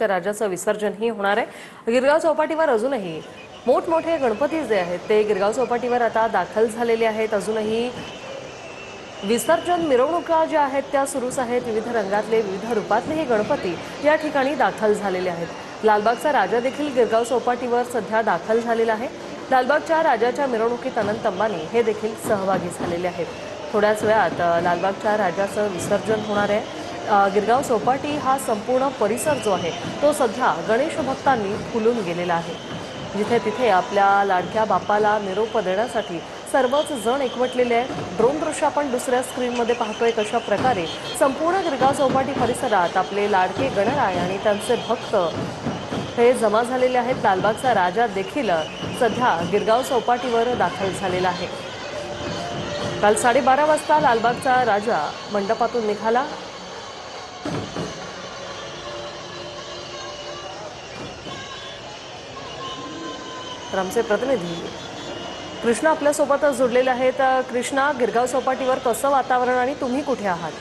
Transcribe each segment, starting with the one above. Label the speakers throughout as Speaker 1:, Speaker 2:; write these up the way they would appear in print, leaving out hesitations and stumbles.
Speaker 1: लालबागच्या राजाचं विसर्जनही होणार आहे। गिरगाव चौपाटीवर अजूनही मोठमोठे गणपती जे आहेत ते गिरगाव चौपाटीवर आता दाखल झालेले आहेत। अजूनही विसर्जन मिरवणुका ज्या आहेत त्या सुरूच आहेत। विविध रंगातले विविध रूपातले हे गणपती या ठिकाणी दाखल झालेले आहेत। लालबागचा राजा देखील गिरगाव चौपाटीवर सध्या दाखल झालेला आहे। लालबागच्या राजाच्या मिरवणुकीत अनंत अंबानी हे देखील सहभागी झालेले आहेत। थोड्याच वेळात लालबागच्या राजाचं विसर्जन होणार आहे। गिरगाव चौपाटी हा संपूर्ण परिसर जो आहे तो सध्या गणेश भक्तांनी फुलून गेलेला आहे। जिथे तिथे आपल्या लाडक्या बाप्पाला निरोप देण्यासाठी सर्वच जण एकवटलेले आहेत। ड्रोन दृश्य आपण दुसऱ्या स्क्रीनमध्ये पाहतोय। कशा प्रकारे संपूर्ण गिरगाव चौपाटी परिसरात आपले लाडके गणराय आणि त्यांचे भक्त हे जमा झालेले आहेत। लालबागचा राजा देखील सध्या गिरगाव चौपाटीवर दाखल झालेला आहे। काल 12:30 वाजता लालबागचा राजा मंडपातून निघाला। तर आमचे प्रतिनिधी कृष्णा आपल्यासोबत जोडलेले आहेत। कृष्णा, गिरगाव चौपाटीवर कसं वातावरण आणि तुम्ही कुठे आहात?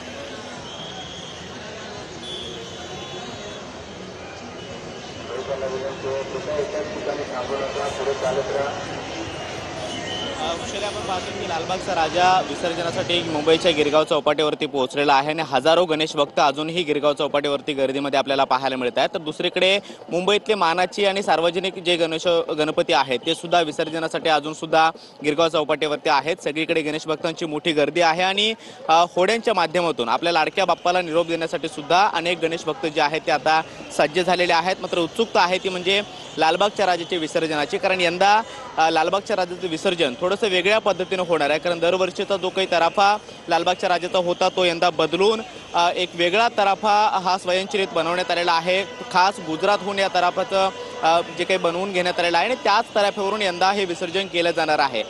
Speaker 2: आपण पाहतो की लालबागचा राजा विसर्जनासाठी मुंबईच्या गिरगाव चौपाटीवरती पोहोचलेला आहे आणि हजारो गणेश भक्त अजूनही गिरगाव चौपाटीवरती गर्दीमध्ये आपल्याला पाहायला मिळत आहेत। तर दुसरीकडे मुंबईतले मानाची आणि सार्वजनिक जे गणपती आहेत ते सुद्धा विसर्जनासाठी अजून सुद्धा गिरगाव चौपाटीवरती आहेत। सगळीकडे गणेश भक्तांची मोठी गर्दी आहे आणि होड्यांच्या माध्यमातून आपल्या लाडक्या बाप्पाला निरोप देण्यासाठी सुद्धा अनेक गणेश भक्त जे आहेत ते आता सज्ज झालेले आहेत। मात्र उत्सुकता आहे ती म्हणजे लालबागच्या राजाच्या विसर्जनाची, कारण यंदा लालबागच्या राजाचं विसर्जन थोडंसं वेगळ्या पद्धतीने होणार आहे। कारण दरवर्षीचा जो काही तराफा लालबागच्या राजाचा होता तो यंदा बदलून एक वेगळा तराफा हा स्वयंचलित बनवण्यात आलेला आहे। खास गुजरातहून या तराफाचं जे काही बनवून घेण्यात आलेलं आहे आणि त्याच तराफ्यावरून यंदा हे विसर्जन केलं जाणार आहे।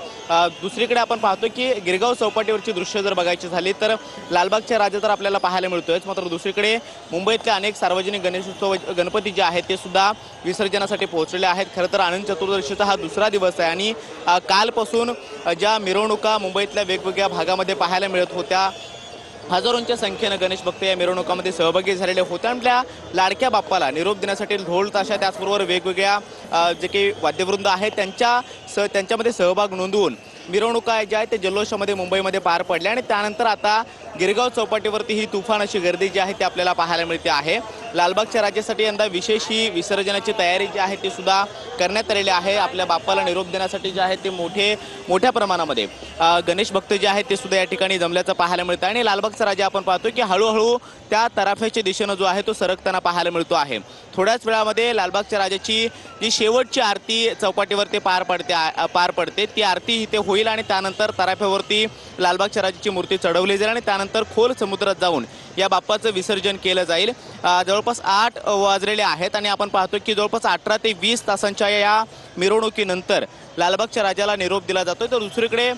Speaker 2: दुसरीकडे आपण पाहतो की गिरगाव चौपाटीवरची दृश्य जर बघायची झाली तर लालबागच्या राजा तर आपल्याला पाहायला मिळतोयच, मात्र दुसरीकडे मुंबईतल्या अनेक सार्वजनिक गणेशोत्सव गणपती जे आहेत ते सुद्धा विसर्जनासाठी पोहोचलेले आहेत। खरं तर अनंत चतुर्दशीचा हा दुसरा दिवस आहे आणि कालपासून ज्या मिरवणुका मुंबईतल्या वेगवेगळ्या भागामध्ये पाहायला मिळत होत्या, हजारोंच्या संख्येनं गणेश भक्त या मिरवणुकामध्ये सहभागी झालेले होते। आपल्या लाडक्या बाप्पाला निरोप देण्यासाठी ढोल ताशा त्याचबरोबर वेगवेगळ्या जे काही वाद्यवृंद आहेत त्यांच्यामध्ये सहभाग नोंदवून मिरवणुका ज्या आहेत ते जल्लोषामध्ये मुंबईमध्ये पार पडल्या आणि त्यानंतर आता गिरगाव चौपाटीवरती ही तुफान अशी गर्दी जी आहे ती आपल्याला पाहायला मिळते आहे। लालबागच्या राजासाठी यंदा विशेष ही विसर्जनाची तयारी जी आहे ती सुद्धा करण्यात आलेली आहे। आपल्या बाप्पाला निरोप देण्यासाठी जे आहेत ते मोठ्या प्रमाणामध्ये गणेश भक्त जे आहेत ते सुद्धा या ठिकाणी जमल्याचं पाहायला मिळतं आणि लालबागचा राजा आपण पाहतो की हळूहळू त्या तराफ्याच्या दिशेनं जो आहे तो सरकताना पाहायला मिळतो आहे। थोड्याच वेळामध्ये लालबागच्या राजाची जी शेवटची आरती चौपाटीवरती पार पडते ती आरती इथे होईल आणि त्यानंतर तराफ्यावरती लालबागच्या राजाची मूर्ती चढवली जाईल आणि त्यानंतर खोल समुद्रात जाऊन या बाप्पाचं विसर्जन केलं जाईल। जवळपास 8 वाजलेले आहेत आणि आपण पाहतो की जवळपास 18 ते 20 तासांच्या या मिरवणुकीनंतर लालबागच्या राजाला निरोप दिला जातोय। तर दुसरीकडे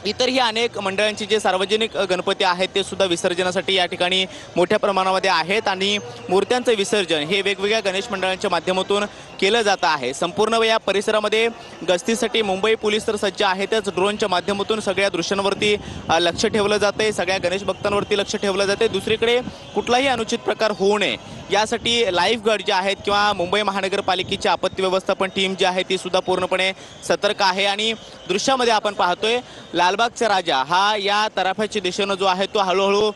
Speaker 2: इतरही अनेक मंडळांचे जे सार्वजनिक गणपती आहेत ते सुद्धा विसर्जनासाठी या ठिकाणी मोठ्या प्रमाणामध्ये आहेत आणि मूर्त्यांचं विसर्जन हे वेगवेगळ्या गणेश मंडळांच्या माध्यमातून केलं जात आहे। संपूर्ण या परिसरामध्ये गस्तीसाठी मुंबई पोलीस तर सज्ज आहेतच, ड्रोनच्या माध्यमातून सगळ्या दृश्यांवरती लक्ष ठेवलं जाते, सगळ्या गणेश भक्तांवरती लक्ष ठेवलं जाते। दुसरीकडे कुठलाही अनुचित प्रकार होऊ नये यासाठी लाईफ गार्ड जे आहेत किंवा मुंबई महानगरपालिकेची आपत्ती व्यवस्थापन टीम जी आहे ती सुद्धा पूर्णपणे सतर्क आहे आणि दृश्यामध्ये आपण पाहतोय लालबागचा राजा हा या तराफ्याच्या दिशेनं जो आहे तो हळूहळू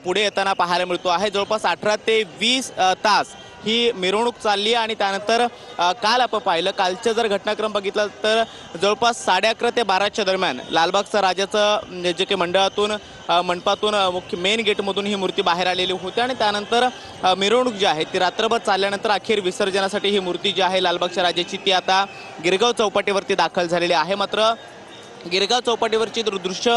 Speaker 2: पुढे येताना पाहायला मिळतो आहे। जवळपास 18 ते 20 तास ही मिरवणूक चालली आणि त्यानंतर काल आपण पाहिलं, कालचा जर घटनाक्रम बघितला तर जवळपास 11:30 ते 12च्या दरम्यान लालबागचा राजाचं जे काही मंडपातून मुख्य मेन गेटमधून ही मूर्ती बाहेर आलेली होती आणि त्यानंतर मिरवणूक जी आहे ती रात्रभर चालल्यानंतर अखेर विसर्जनासाठी ही मूर्ती जी आहे लालबागच्या राजाची ती आता गिरगाव चौपाटीवरती दाखल झालेली आहे। मात्र गिरगाव चौपाटीवरची दृश्य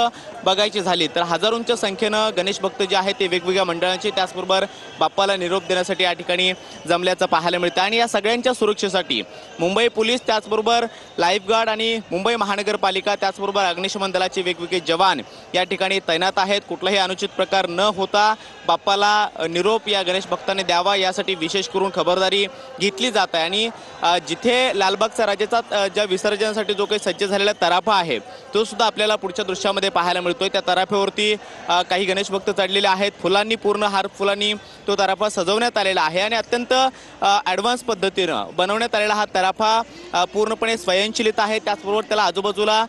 Speaker 2: बघायची झाली तर हजारोंच्या संख्येनं गणेश भक्त जे आहेत ते वेगवेगळ्या मंडळांचे त्याचबरोबर बाप्पाला निरोप देण्यासाठी या ठिकाणी जमल्याचं पाहायला मिळतं आणि या सगळ्यांच्या सुरक्षेसाठी मुंबई पोलीस त्याचबरोबर लाईफगार्ड आणि मुंबई महानगरपालिका त्याचबरोबर अग्निशमन दलाचे वेगवेगळे जवान या ठिकाणी तैनात आहेत। कुठलाही अनुचित प्रकार न होता बाप्पाला निरोप या गणेश भक्तांनी द्यावा यासाठी विशेष करून खबरदारी घेतली जात आहे आणि जिथे लालबागचा राजाचा ज्या विसर्जनासाठी जो काही सज्ज झालेला तराफा आहे तो सुद्धा आपल्याला पुढच्या दृश्यामध्ये पाहायला मिळतोय। त्या तराफ्यावरती काही गणेश भक्त चढलेले आहेत। फुलांनी पूर्ण हार फुलांनी तो तराफा सजवण्यात आलेला आहे आणि अत्यंत ॲडव्हान्स पद्धतीनं बनवण्यात आलेला हा तराफा पूर्णपणे स्वयंचलित आहे। त्याचबरोबर त्याला आजूबाजूला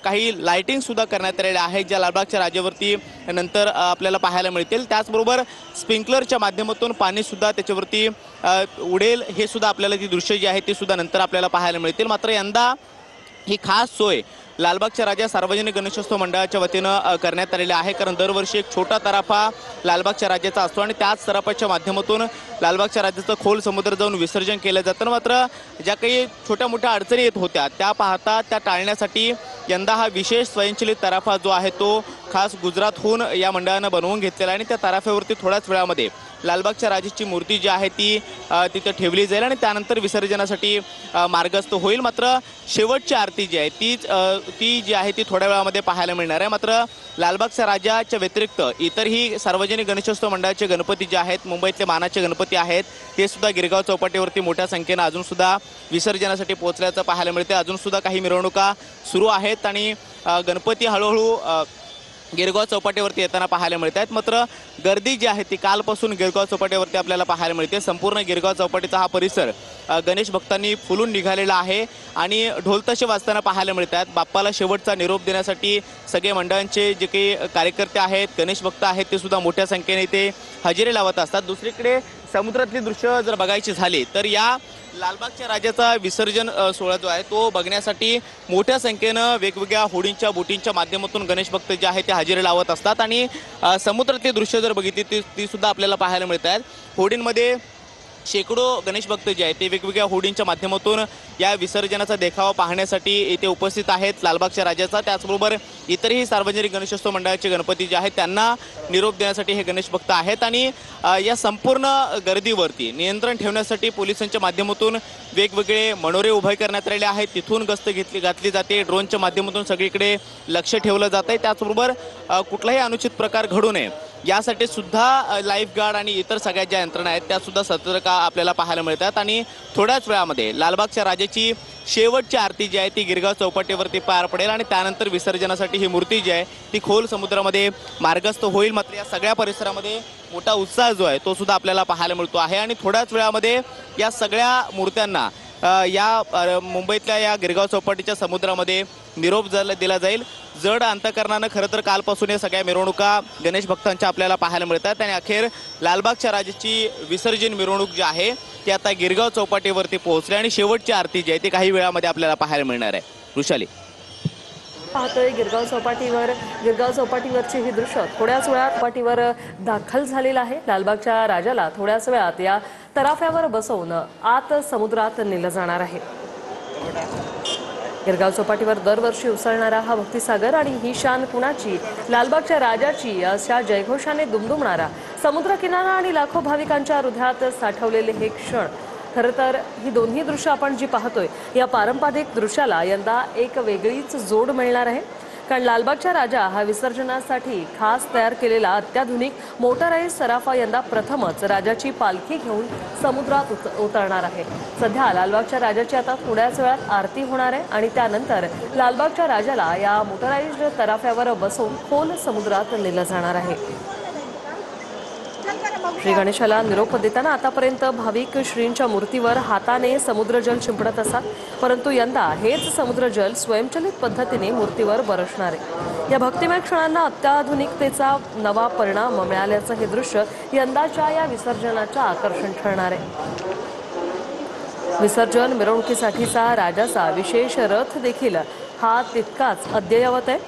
Speaker 2: काही लाइटिंग सुद्धा करण्यात आलेल्या आहेत, ज्या लालबागच्या राजावरती नंतर आपल्याला पाहायला मिळतील। त्याचबरोबर स्प्रिंकलरच्या माध्यमातून पाणी सुद्धा त्याच्यावरती उडेल, हे सुद्धा आपल्याला ती दृश्य जी आहे ती सुद्धा नंतर आपल्याला पाहायला मिळतील। मात्र यंदा ही खास सोय लालबागच्या राजा सार्वजनिक गणेशोत्सव मंडळाच्या वतीनं करण्यात आलेली आहे, कारण दरवर्षी एक छोटा तराफा लालबागच्या राजाचा असतो आणि त्याच तराफाच्या माध्यमातून लालबागच्या राजाचं खोल समुद्र जाऊन विसर्जन केलं जातं। मात्र ज्या काही छोट्या मोठ्या अडचणी येत होत्या त्या पाहता त्या टाळण्यासाठी यंदा हा विशेष स्वयंचलित तराफा जो आहे तो खास गुजरातहून या मंडळानं बनवून घेतलेला आहे आणि त्या तराफ्यावरती थोड्याच वेळामध्ये लालबागच्या राजाची मूर्ती जी आहे ती तिथे ठेवली जाईल आणि त्यानंतर विसर्जनासाठी मार्गस्थ होईल। मात्र शेवटची आरती जी आहे ती जी आहे ती थोड्या वेळामध्ये पाहायला मिळणार आहे। मात्र लालबागच्या राजाच्या व्यतिरिक्त इतरही सार्वजनिक गणेशोत्सव मंडळाचे गणपती जे आहेत, मुंबईतले मानाचे गणपती आहेत, ते सुद्धा गिरगाव चौपाटीवरती मोठ्या संख्येनं अजून सुद्धा विसर्जनासाठी पोहोचल्याचं पाहायला मिळते। अजून सुद्धा काही मिरवणुका सुरू आहेत आणि गणपती हळूहळू गिरगाव चौपाटीवरती येताना पाहायला मिळत आहेत। मात्र गर्दी जी आहे ती कालपासून गिरगाव चौपाटीवरती आपल्याला पाहायला मिळते। संपूर्ण गिरगाव चौपाटीचा हा परिसर गणेश भक्तांनी फुलून निघालेला आहे आणि ढोलताशे वाजताना पाहायला मिळत आहेत। बाप्पाला शेवटचा निरोप देण्यासाठी सगळे मंडळांचे जे काही कार्यकर्ते आहेत, गणेश भक्त आहेत, ते सुद्धा मोठ्या संख्येने ते हजेरी लावत असतात। दुसरीकडे समुद्रातली दृश्य जर बघायची झाली तर या लालबागच्या राजाचा विसर्जन सोहळा जो आहे तो बघण्यासाठी मोठ्या संख्येनं वेगवेगळ्या होडींच्या बोटींच्या माध्यमातून गणेश भक्त जे आहे ते हजेरी लावत असतात आणि समुद्रातली दृश्य जर बघितली ती सुद्धा आपल्याला पाहायला मिळत आहेत। होडींमध्ये शेकडो गणेश भक्त जे आहेत ते वेगवेगळ्या होडींच्या माध्यमातून या विसर्जनाचा देखावा पाहण्यासाठी येथे उपस्थित आहेत लालबागच्या राजाचा। त्याचबरोबर इतरही सार्वजनिक गणेशोत्सव मंडळाचे गणपती जे आहेत त्यांना निरोप देण्यासाठी हे गणेश भक्त आहेत आणि या संपूर्ण गर्दीवरती नियंत्रण ठेवण्यासाठी पोलिसांच्या माध्यमातून वेगवेगळे मनोरे उभे करण्यात आलेले आहेत। तिथून गस्त घातली जाते, ड्रोनच्या माध्यमातून सगळीकडे लक्ष ठेवलं जात आहे। त्याचबरोबर कुठलाही अनुचित प्रकार घडू नये यासाठी सुद्धा लाईफ गार्ड आणि इतर सगळ्या ज्या यंत्रणा आहेत त्या सुद्धा सतर्क आपल्याला पाहायला मिळतात आणि थोड्याच वेळामध्ये लालबागच्या राजाची शेवटची आरती जी आहे ती गिरगाव चौपाटीवरती पार पडेल आणि त्यानंतर विसर्जनासाठी ही मूर्ती जी आहे ती खोल समुद्रामध्ये मार्गस्थ होईल। मात्र या सगळ्या परिसरामध्ये मोठा उत्साह जो आहे तो सुद्धा आपल्याला पाहायला मिळतो आहे आणि थोड्याच वेळामध्ये या सगळ्या मूर्त्यांना या मुंबईतल्या या गिरगाव चौपाटीच्या समुद्रामध्ये निरोप दिला जाईल। जड अंतकरणानं खरं तर कालपासून या सगळ्या मिरवणुका गणेश भक्तांच्या आपल्याला पाहायला मिळतात आणि अखेर लालबागच्या राजाची विसर्जन मिरवणूक जी आहे ती आता गिरगाव चौपाटीवरती पोहोचली आणि शेवटची आरती जी आहे ती काही वेळामध्ये आपल्याला पाहायला मिळणार आहे। वृषाली
Speaker 1: पाहतोय गिरगाव चौपाटीवरची ही दृश्य थोड्याच वेळात चौपाटीवर दाखल झालेलं आहे। लालबागच्या राजाला थोड्याच वेळात या तराफ्यावर बसवून आत समुद्रात नेलं जाणार आहे। गिरगाव चौपाटीवर दरवर्षी उसळणारा हा भक्तिसागर आणि ही शान कुणाची, लालबागच्या राजाची अशा जयघोषाने दुमदुमणारा समुद्रकिनारा आणि लाखो भाविकांच्या हृदयात साठवलेले हे क्षण, खरं तर ही दोन्ही दृश्य आपण जी पाहतोय या पारंपरिक दृश्याला यंदा एक वेगळीच जोड मिळणार आहे। कारण लालबागच्या राजा हा विसर्जनासाठी खास तयार केलेला अत्याधुनिक मोटराइज तराफा यंदा प्रथमच राजाची पालखी घेऊन समुद्रात उतरणार आहे। सध्या लालबागच्या राजाची आता थोड्याच वेळात आरती होणार आहे आणि त्यानंतर लालबागच्या राजाला या मोटराइज्ड तराफ्यावर बसवून खोल समुद्रात नेलं जाणार आहे। श्री गणेशाला निरोप देताना आतापर्यंत भाविक श्रींच्या मूर्तीवर हाताने समुद्रजल शिंपडत असतात, परंतु यंदा हेच समुद्रजल स्वयंचलित पद्धतीने मूर्तीवर बरसणार आहे। या भक्तिमय क्षणांना अत्याधुनिकतेचा नवा परिणाम मिळाल्याचं हे दृश्य यंदाच्या या विसर्जनाचं आकर्षण ठरणार आहे। विसर्जन मिरवणुकीसाठीचा राजाचा विशेष रथ देखील हा तितकाच अद्ययावत आहे।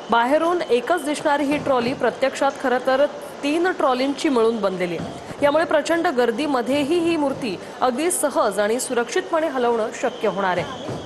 Speaker 1: बाहेरून एकच दिसणारी ही ट्रॉली प्रत्यक्षात खरं तर 3 ट्रॉलींची मिळून बनलेली आहे। यामुळे प्रचंड गर्दीमध्येही ही मूर्ती अगदी सहज आणि सुरक्षितपणे हलवणं शक्य होणार आहे।